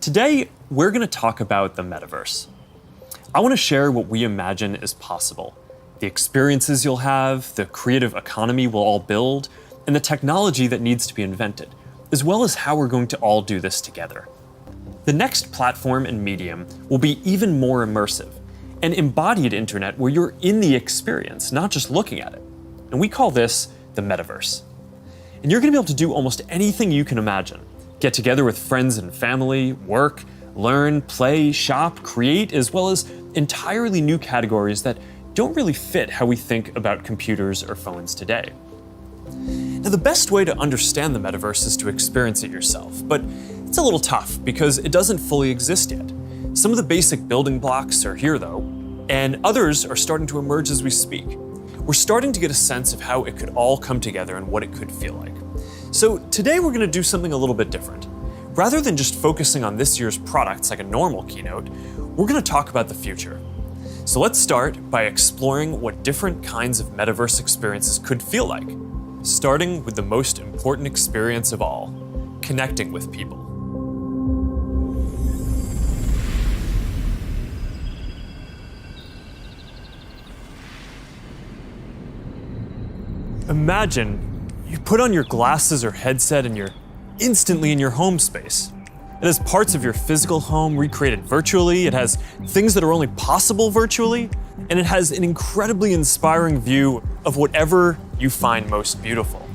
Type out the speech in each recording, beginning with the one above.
Today, we're going to talk about the metaverse. I want to share what we imagine is possible, the experiences you'll have, the creative economy we'll all build, and the technology that needs to be invented, as well as how we're going to all do this together. The next platform and medium will be even more immersive, an embodied internet where you're in the experience, not just looking at it. And we call this the metaverse. And you're going to be able to do almost anything you can imagine. Get together with friends and family, work, learn, play, shop, create, as well as entirely new categories that don't really fit how we think about computers or phones today. Now, the best way to understand the metaverse is to experience it yourself, but it's a little tough because it doesn't fully exist yet. Some of the basic building blocks are here though, and others are starting to emerge as we speak. We're starting to get a sense of how it could all come together and what it could feel like. So today we're going to do something a little bit different. Rather than just focusing on this year's products like a normal keynote, we're going to talk about the future. So let's start by exploring what different kinds of metaverse experiences could feel like, starting with the most important experience of all, connecting with people. Imagine you put on your glasses or headset and you're instantly in your home space. It has parts of your physical home recreated virtually, it has things that are only possible virtually, and it has an incredibly inspiring view of whatever you find most beautiful.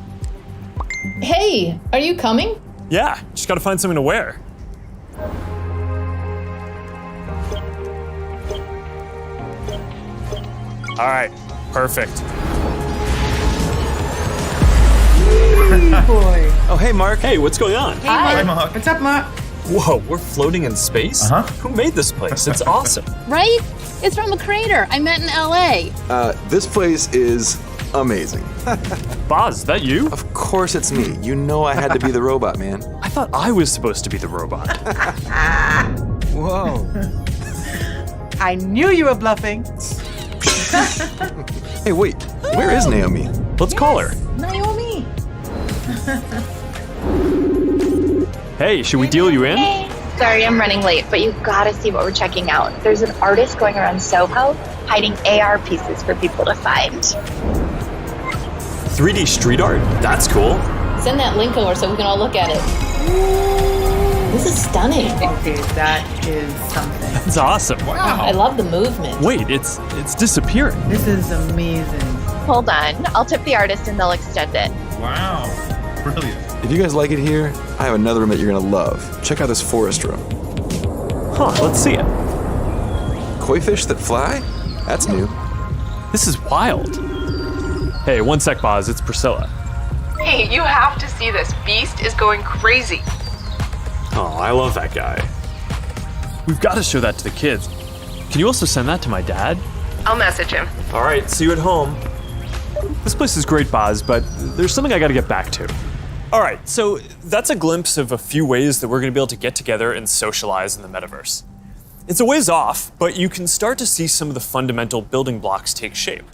Hey, are you coming? Yeah, just gotta find something to wear. All right, perfect. Boy. Oh, hey, Mark. Hey, what's going on? Hi. Mark. What's up, Mark? Whoa, we're floating in space? Uh-huh. Who made this place? It's awesome. Right? It's from a creator I met in LA. This place is amazing. Boz, is that you? Of course it's me. You know I had to be the robot, man. I thought I was supposed to be the robot. Whoa. I knew you were bluffing. Hey, wait. Where is Naomi? Let's call her. Naomi. Hey, should we deal you in? Hey, sorry I'm running late, but you gotta see what we're checking out. There's an artist going around Soho hiding AR pieces for people to find. 3D street art? That's cool. Send that link over so we can all look at it. This is stunning. Okay, that is something. That's awesome. I love the movement. Wait, it's disappearing. This is amazing. Hold on, I'll tip the artist and they'll extend it. Wow, brilliant. If you guys like it here, I have another room that you're gonna love. Check out this forest room. Huh, let's see it. Koi fish that fly? That's new. This is wild. Hey, one sec, Boz, it's Priscilla. Hey, you have to see this. Beast is going crazy. Oh, I love that guy. We've got to show that to the kids. Can you also send that to my dad? I'll message him. All right, see you at home. This place is great, Boz, but there's something I gotta get back to. All right, so that's a glimpse of a few ways that we're gonna be able to get together and socialize in the metaverse. It's a ways off, but you can start to see some of the fundamental building blocks take shape.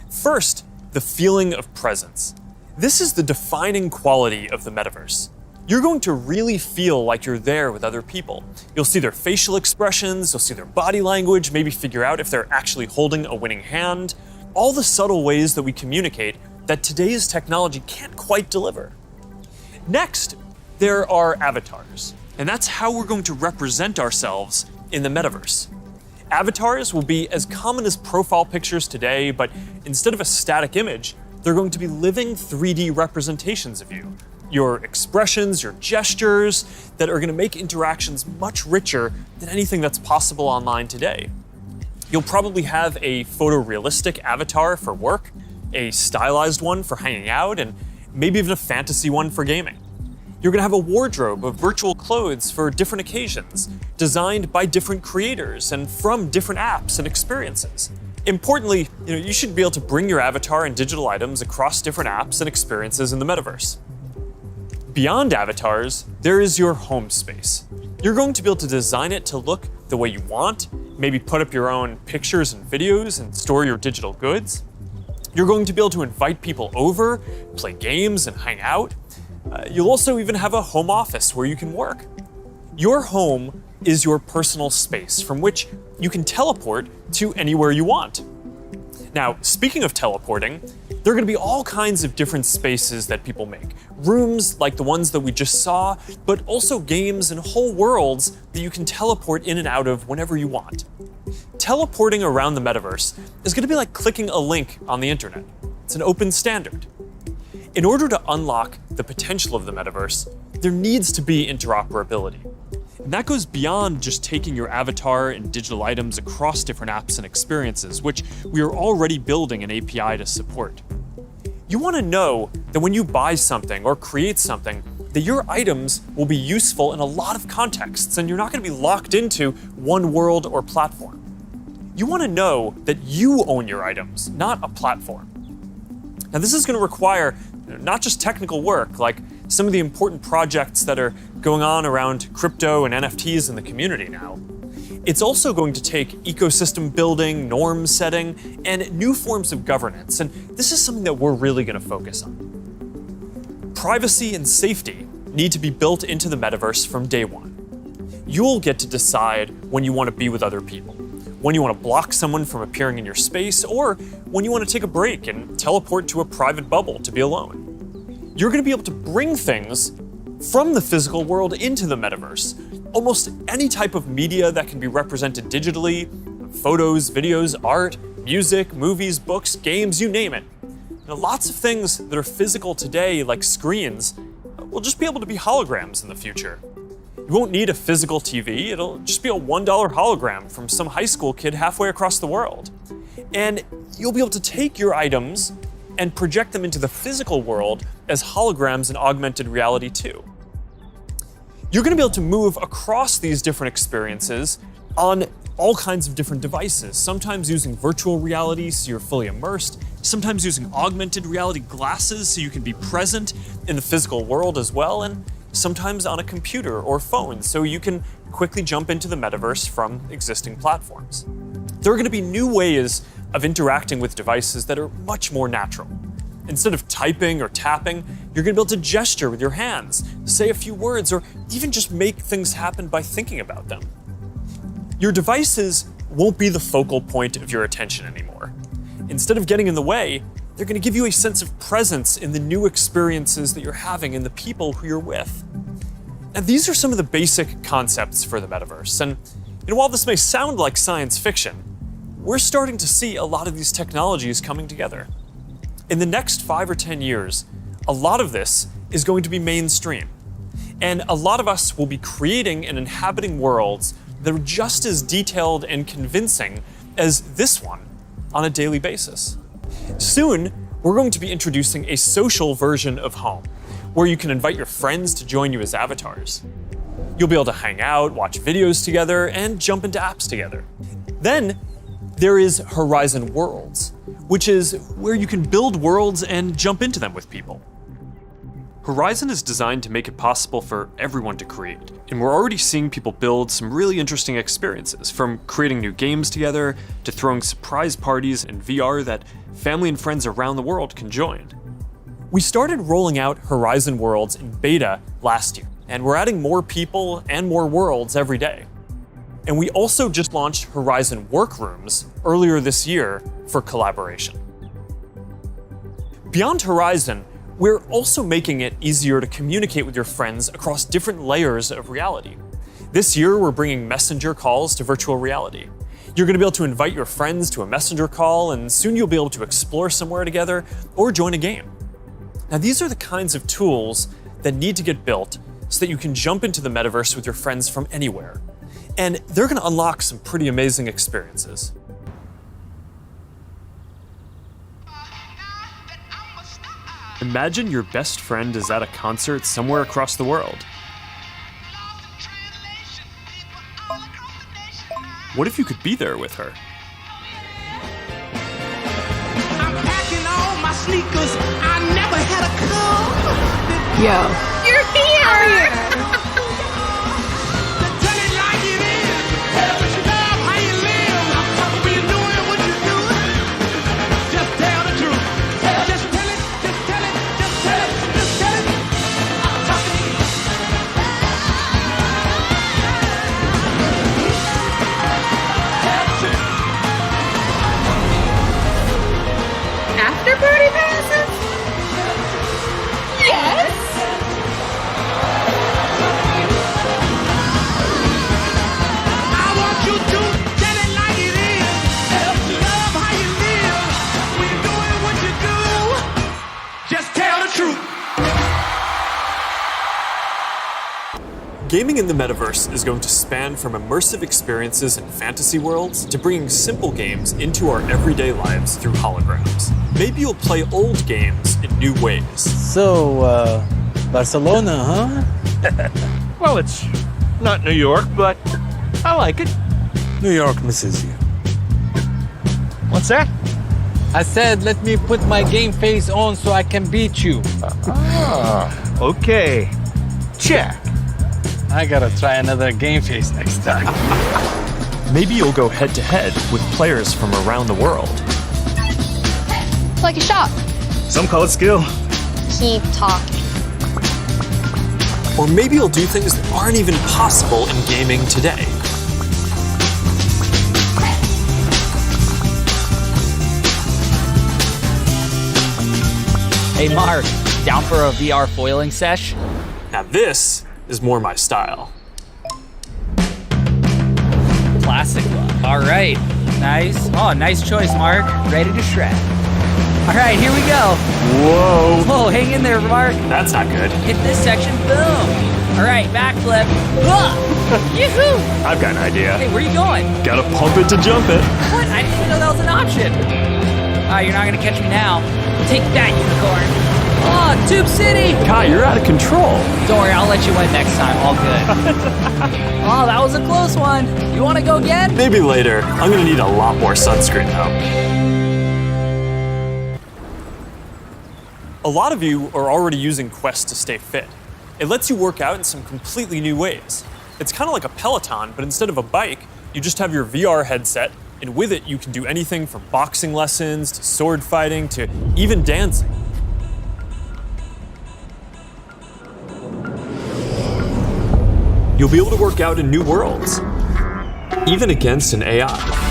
First, the feeling of presence. This is the defining quality of the metaverse. You're going to really feel like you're there with other people. You'll see their facial expressions, you'll see their body language, maybe figure out if they're actually holding a winning hand. All the subtle ways that we communicate that today's technology can't quite deliver. Next, there are avatars, and that's how we're going to represent ourselves in the metaverse. Avatars will be as common as profile pictures today, but instead of a static image, they're going to be living 3D representations of you. Your expressions, your gestures, that are going to make interactions much richer than anything that's possible online today. You'll probably have a photorealistic avatar for work, a stylized one for hanging out, and maybe even a fantasy one for gaming. You're going to have a wardrobe of virtual clothes for different occasions, designed by different creators and from different apps and experiences. Importantly, you should be able to bring your avatar and digital items across different apps and experiences in the metaverse. Beyond avatars, there is your home space. You're going to be able to design it to look the way you want, maybe put up your own pictures and videos and store your digital goods. You're going to be able to invite people over, play games and hang out. You'll also even have a home office where you can work. Your home is your personal space from which you can teleport to anywhere you want. Now, speaking of teleporting, there are going to be all kinds of different spaces that people make. Rooms like the ones that we just saw, but also games and whole worlds that you can teleport in and out of whenever you want. Teleporting around the metaverse is going to be like clicking a link on the internet. It's an open standard. In order to unlock the potential of the metaverse, there needs to be interoperability. And that goes beyond just taking your avatar and digital items across different apps and experiences, which we are already building an API to support. You want to know that when you buy something or create something, that your items will be useful in a lot of contexts and you're not going to be locked into one world or platform. You want to know that you own your items, not a platform. Now, this is going to require not just technical work, like some of the important projects that are going on around crypto and NFTs in the community now. It's also going to take ecosystem building, norm setting, and new forms of governance, and this is something that we're really going to focus on. Privacy and safety need to be built into the metaverse from day one. You'll get to decide when you want to be with other people, when you want to block someone from appearing in your space, or when you want to take a break and teleport to a private bubble to be alone. You're going to be able to bring things from the physical world into the metaverse. Almost any type of media that can be represented digitally, photos, videos, art, music, movies, books, games, you name it. Now, lots of things that are physical today, like screens, will just be able to be holograms in the future. You won't need a physical TV, it'll just be a $1 hologram from some high school kid halfway across the world. And you'll be able to take your items and project them into the physical world as holograms in augmented reality too. You're going to be able to move across these different experiences on all kinds of different devices, sometimes using virtual reality so you're fully immersed, sometimes using augmented reality glasses so you can be present in the physical world as well, and sometimes on a computer or phone so you can quickly jump into the metaverse from existing platforms. There are going to be new ways of interacting with devices that are much more natural. Instead of typing or tapping, you're going to be able to gesture with your hands, say a few words, or even just make things happen by thinking about them. Your devices won't be the focal point of your attention anymore. Instead of getting in the way, they're going to give you a sense of presence in the new experiences that you're having and the people who you're with. And these are some of the basic concepts for the metaverse. And while this may sound like science fiction, we're starting to see a lot of these technologies coming together. In the next 5 or 10 years, a lot of this is going to be mainstream. And a lot of us will be creating and inhabiting worlds that are just as detailed and convincing as this one on a daily basis. Soon, we're going to be introducing a social version of home, where you can invite your friends to join you as avatars. You'll be able to hang out, watch videos together, and jump into apps together. Then, there is Horizon Worlds, which is where you can build worlds and jump into them with people. Horizon is designed to make it possible for everyone to create, and we're already seeing people build some really interesting experiences, from creating new games together to throwing surprise parties in VR that family and friends around the world can join. We started rolling out Horizon Worlds in beta last year, and we're adding more people and more worlds every day. And we also just launched Horizon Workrooms earlier this year for collaboration. Beyond Horizon, we're also making it easier to communicate with your friends across different layers of reality. This year, we're bringing messenger calls to virtual reality. You're going to be able to invite your friends to a messenger call, and soon you'll be able to explore somewhere together or join a game. Now, these are the kinds of tools that need to get built so that you can jump into the metaverse with your friends from anywhere. And they're going to unlock some pretty amazing experiences. Imagine your best friend is at a concert somewhere across the world. What if you could be there with her? I'm packing all my sneakers. I never had a car. Yo. You're here! Tell it like it is. Tell what you love, how you live. When you're doing what you're doing, just tell the truth. Just tell it, just tell it, just tell it, just tell it. I'm talking to you. Gaming in the metaverse is going to span from immersive experiences in fantasy worlds to bringing simple games into our everyday lives through holograms. Maybe you'll play old games in new ways. So, Barcelona, huh? Well, it's not New York, but I like it. New York misses you. What's that? I said, let me put my game face on so I can beat you. Okay. Check. I gotta try another game face next time. Maybe you'll go head to head with players from around the world. It's like a shop. Some call it skill. Keep talking. Or maybe you'll do things that aren't even possible in gaming today. Hey Mark, down for a VR foiling sesh? Now this is more my style. Classic look. All right, nice. Oh, nice choice, Mark. Ready to shred. All right, here we go. Whoa. Whoa, hang in there, Mark. That's not good. Hit this section, boom. All right, backflip. Ah! Yoo-hoo! I've got an idea. Hey, where are you going? Gotta pump it to jump it. What? I didn't even know that was an option. You're not gonna catch me now. Take that, unicorn. Oh, Tube City! Kai, you're out of control. Don't worry, I'll let you win next time. All good. Oh, that was a close one. You want to go again? Maybe later. I'm gonna need a lot more sunscreen though. A lot of you are already using Quest to stay fit. It lets you work out in some completely new ways. It's kind of like a Peloton, but instead of a bike, you just have your VR headset, and with it, you can do anything from boxing lessons to sword fighting to even dancing. You'll be able to work out in new worlds, even against an AI.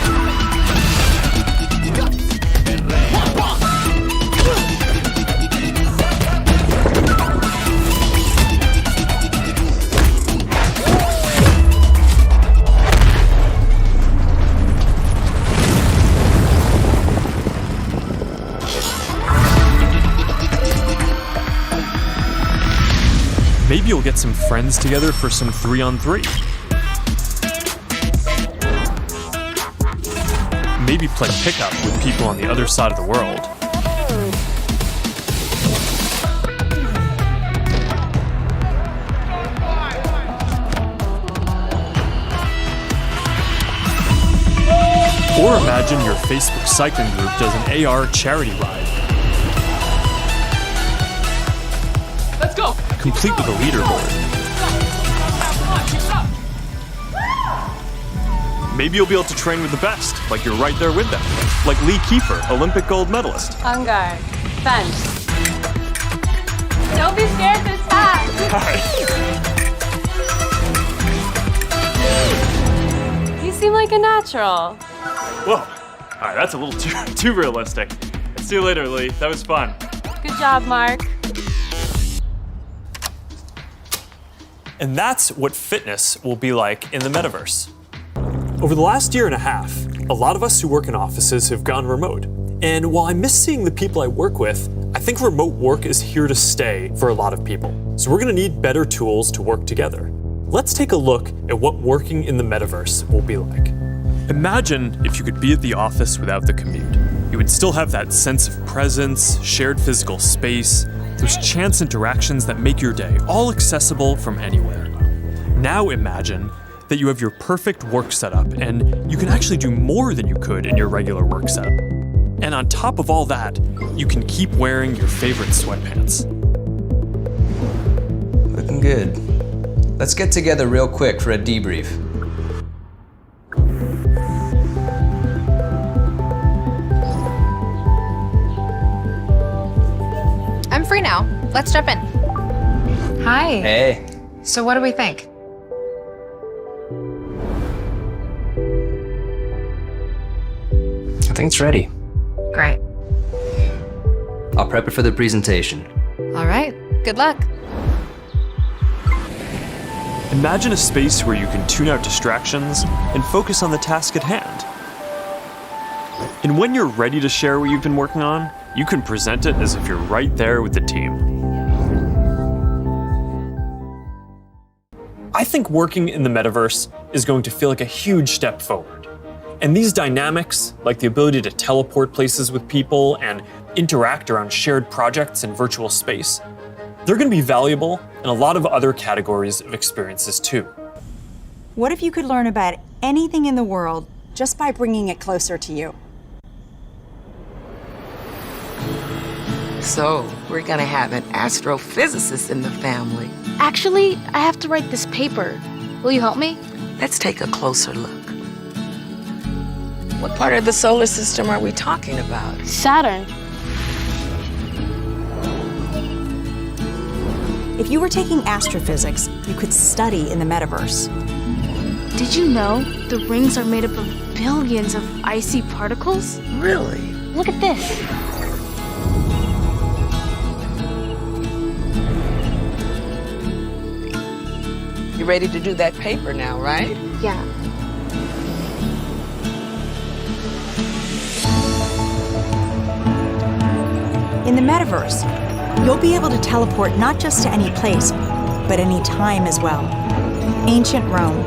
Maybe you'll get some friends together for some 3-on-3. Maybe play pickup with people on the other side of the world. Or imagine your Facebook cycling group does an AR charity ride. Let's go. Complete with a leaderboard. Maybe you'll be able to train with the best, like you're right there with them. Like Lee Kiefer, Olympic gold medalist. On guard. Fence. Don't be scared this time. You seem like a natural. Whoa. All right, that's a little too realistic. See you later, Lee. That was fun. Good job, Mark. And that's what fitness will be like in the metaverse. Over the last year and a half, a lot of us who work in offices have gone remote. And while I miss seeing the people I work with, I think remote work is here to stay for a lot of people. So we're gonna need better tools to work together. Let's take a look at what working in the metaverse will be like. Imagine if you could be at the office without the commute. You would still have that sense of presence, shared physical space, those chance interactions that make your day all accessible from anywhere. Now imagine that you have your perfect work setup and you can actually do more than you could in your regular work setup. And on top of all that, you can keep wearing your favorite sweatpants. Looking good. Let's get together real quick for a debrief. I'm free now. Let's jump in. Hi. Hey. So what do we think? I think it's ready. Great. I'll prep it for the presentation. All right. Good luck. Imagine a space where you can tune out distractions and focus on the task at hand. And when you're ready to share what you've been working on, you can present it as if you're right there with the team. I think working in the metaverse is going to feel like a huge step forward. And these dynamics, like the ability to teleport places with people and interact around shared projects in virtual space, they're going to be valuable in a lot of other categories of experiences too. What if you could learn about anything in the world just by bringing it closer to you? So, we're gonna have an astrophysicist in the family. Actually, I have to write this paper. Will you help me? Let's take a closer look. What part of the solar system are we talking about? Saturn. If you were taking astrophysics, you could study in the metaverse. Did you know the rings are made up of billions of icy particles? Really? Look at this. You ready to do that paper now, right? Yeah. In the metaverse, you'll be able to teleport not just to any place, but any time as well. Ancient Rome.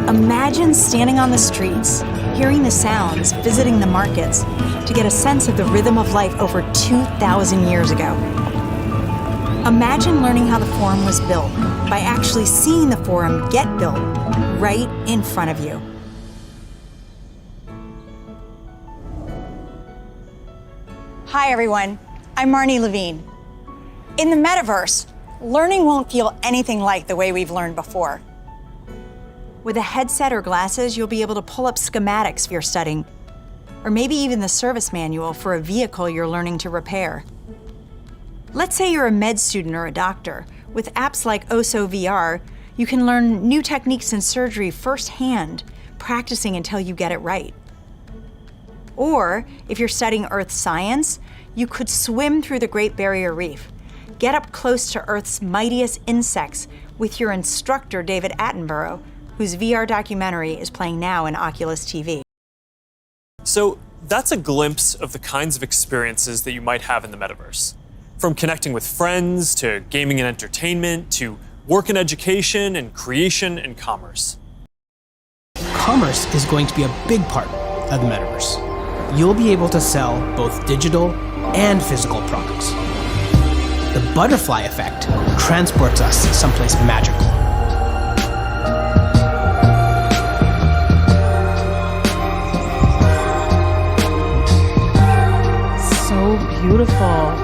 Imagine standing on the streets, hearing the sounds, visiting the markets, to get a sense of the rhythm of life over 2,000 years ago. Imagine learning how the Forum was built by actually seeing the Forum get built right in front of you. Hi, everyone. I'm Marnie Levine. In the metaverse, learning won't feel anything like the way we've learned before. With a headset or glasses, you'll be able to pull up schematics for your studying, or maybe even the service manual for a vehicle you're learning to repair. Let's say you're a med student or a doctor. With apps like OSO VR, you can learn new techniques in surgery firsthand, practicing until you get it right. Or, if you're studying Earth science, you could swim through the Great Barrier Reef, get up close to Earth's mightiest insects with your instructor, David Attenborough, whose VR documentary is playing now in Oculus TV. So that's a glimpse of the kinds of experiences that you might have in the metaverse. From connecting with friends, to gaming and entertainment, to work and education, and creation and commerce. Commerce is going to be a big part of the metaverse. You'll be able to sell both digital and physical products. The butterfly effect transports us someplace magical. So beautiful.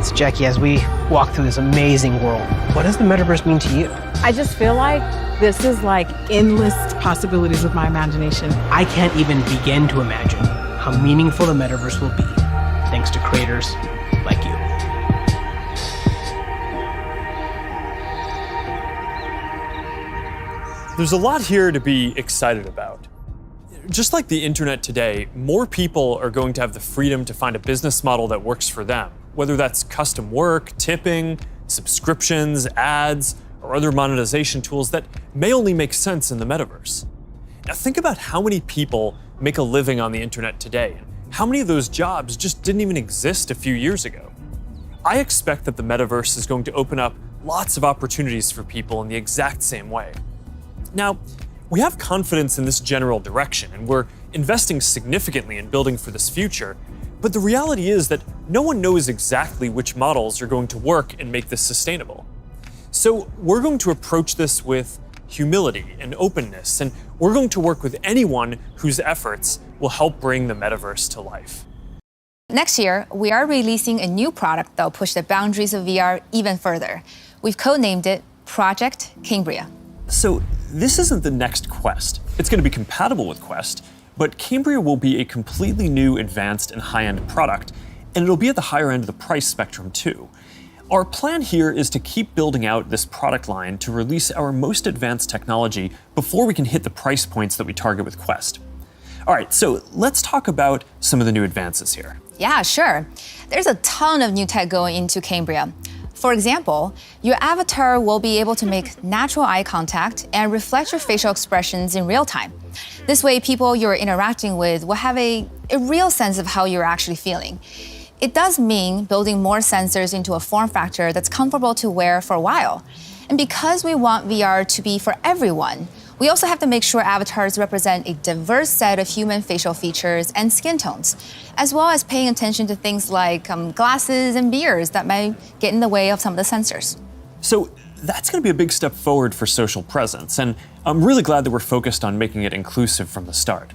So Jackie, as we walk through this amazing world, what does the metaverse mean to you? I just feel like this is like endless possibilities of my imagination. I can't even begin to imagine how meaningful the metaverse will be thanks to creators like you. There's a lot here to be excited about. Just like the internet today, more people are going to have the freedom to find a business model that works for them, whether that's custom work, tipping, subscriptions, ads, or other monetization tools that may only make sense in the metaverse. Now think about how many people make a living on the internet today, and how many of those jobs just didn't even exist a few years ago. I expect that the metaverse is going to open up lots of opportunities for people in the exact same way. Now, we have confidence in this general direction, and we're investing significantly in building for this future, but the reality is that no one knows exactly which models are going to work and make this sustainable. So we're going to approach this with humility and openness, and we're going to work with anyone whose efforts will help bring the metaverse to life. Next year, we are releasing a new product that will push the boundaries of VR even further. We've codenamed it Project Cambria. So this isn't the next Quest. It's going to be compatible with Quest, but Cambria will be a completely new, advanced, and high-end product, and it'll be at the higher end of the price spectrum too. Our plan here is to keep building out this product line to release our most advanced technology before we can hit the price points that we target with Quest. All right, so let's talk about some of the new advances here. Yeah, sure. There's a ton of new tech going into Cambria. For example, your avatar will be able to make natural eye contact and reflect your facial expressions in real time. This way, people you're interacting with will have a real sense of how you're actually feeling. It does mean building more sensors into a form factor that's comfortable to wear for a while. And because we want VR to be for everyone, we also have to make sure avatars represent a diverse set of human facial features and skin tones, as well as paying attention to things like glasses and beards that might get in the way of some of the sensors. So that's going to be a big step forward for social presence, and I'm really glad that we're focused on making it inclusive from the start.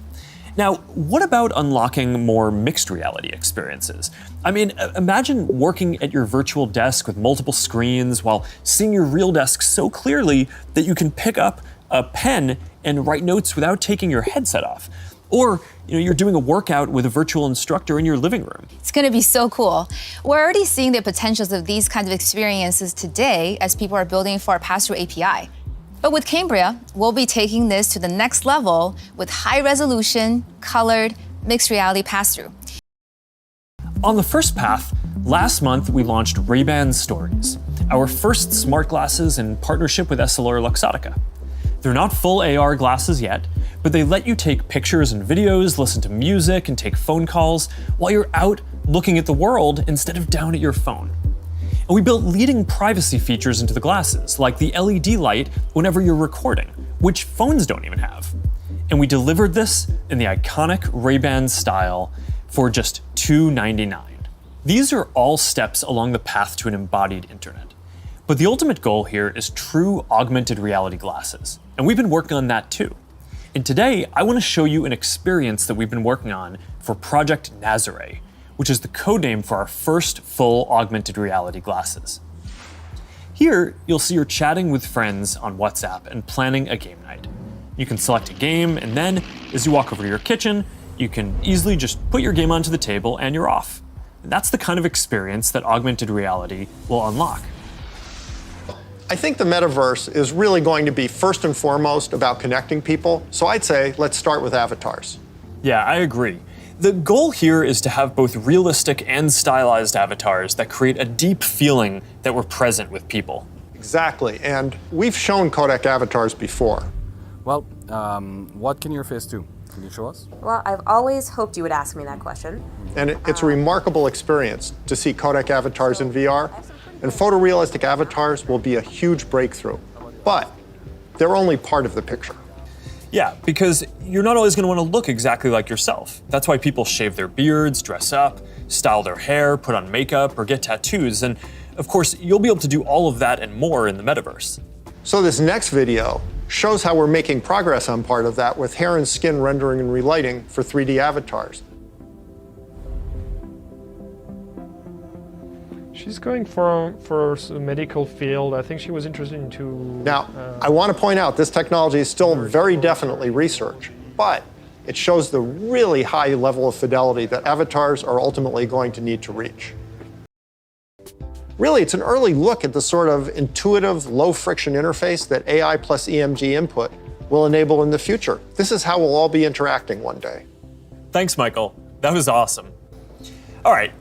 Now, what about unlocking more mixed reality experiences? I mean, imagine working at your virtual desk with multiple screens while seeing your real desk so clearly that you can pick up a pen and write notes without taking your headset off. Or, you're doing a workout with a virtual instructor in your living room. It's gonna be so cool. We're already seeing the potentials of these kinds of experiences today as people are building for our pass-through API. But with Cambria, we'll be taking this to the next level with high-resolution, colored, mixed reality pass-through. On the first path, last month we launched Ray-Ban Stories, our first smart glasses in partnership with EssilorLuxottica. They're not full AR glasses yet, but they let you take pictures and videos, listen to music, and take phone calls while you're out looking at the world instead of down at your phone. And we built leading privacy features into the glasses, like the LED light whenever you're recording, which phones don't even have. And we delivered this in the iconic Ray-Ban style for just $299. These are all steps along the path to an embodied internet. But the ultimate goal here is true augmented reality glasses, and we've been working on that too. And today, I want to show you an experience that we've been working on for Project Nazare, which is the codename for our first full augmented reality glasses. Here, you'll see you're chatting with friends on WhatsApp and planning a game night. You can select a game, and then, as you walk over to your kitchen, you can easily just put your game onto the table and you're off. And that's the kind of experience that augmented reality will unlock. I think the metaverse is really going to be first and foremost about connecting people. So I'd say let's start with avatars. Yeah, I agree. The goal here is to have both realistic and stylized avatars that create a deep feeling that we're present with people. Exactly, and we've shown codec avatars before. Well, what can your face do? Can you show us? Well, I've always hoped you would ask me that question. And it's a remarkable experience to see codec avatars in VR. And photorealistic avatars will be a huge breakthrough. But they're only part of the picture. Yeah, because you're not always going to want to look exactly like yourself. That's why people shave their beards, dress up, style their hair, put on makeup, or get tattoos. And of course, you'll be able to do all of that and more in the metaverse. So this next video shows how we're making progress on part of that with hair and skin rendering and relighting for 3D avatars. She's going for a medical field. I think she was interested into... Now, I want to point out this technology is still very definitely research, but it shows the really high level of fidelity that avatars are ultimately going to need to reach. Really, it's an early look at the sort of intuitive, low-friction interface that AI plus EMG input will enable in the future. This is how we'll all be interacting one day. Thanks, Michael. That was awesome. All right,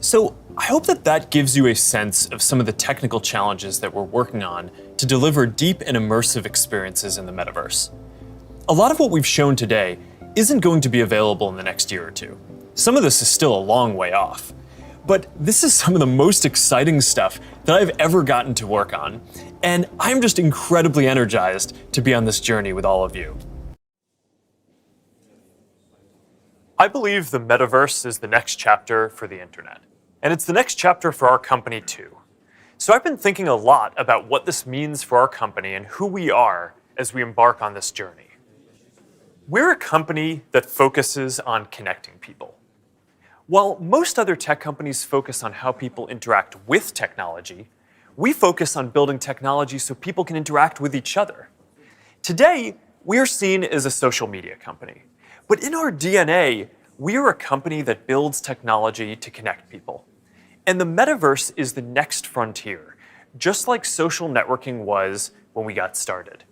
so I hope that gives you a sense of some of the technical challenges that we're working on to deliver deep and immersive experiences in the metaverse. A lot of what we've shown today isn't going to be available in the next year or two. Some of this is still a long way off. But this is some of the most exciting stuff that I've ever gotten to work on, and I'm just incredibly energized to be on this journey with all of you. I believe the metaverse is the next chapter for the internet, and it's the next chapter for our company too. So I've been thinking a lot about what this means for our company and who we are as we embark on this journey. We're a company that focuses on connecting people. While most other tech companies focus on how people interact with technology, we focus on building technology so people can interact with each other. Today, we are seen as a social media company, but in our DNA, we are a company that builds technology to connect people. And the metaverse is the next frontier, just like social networking was when we got started.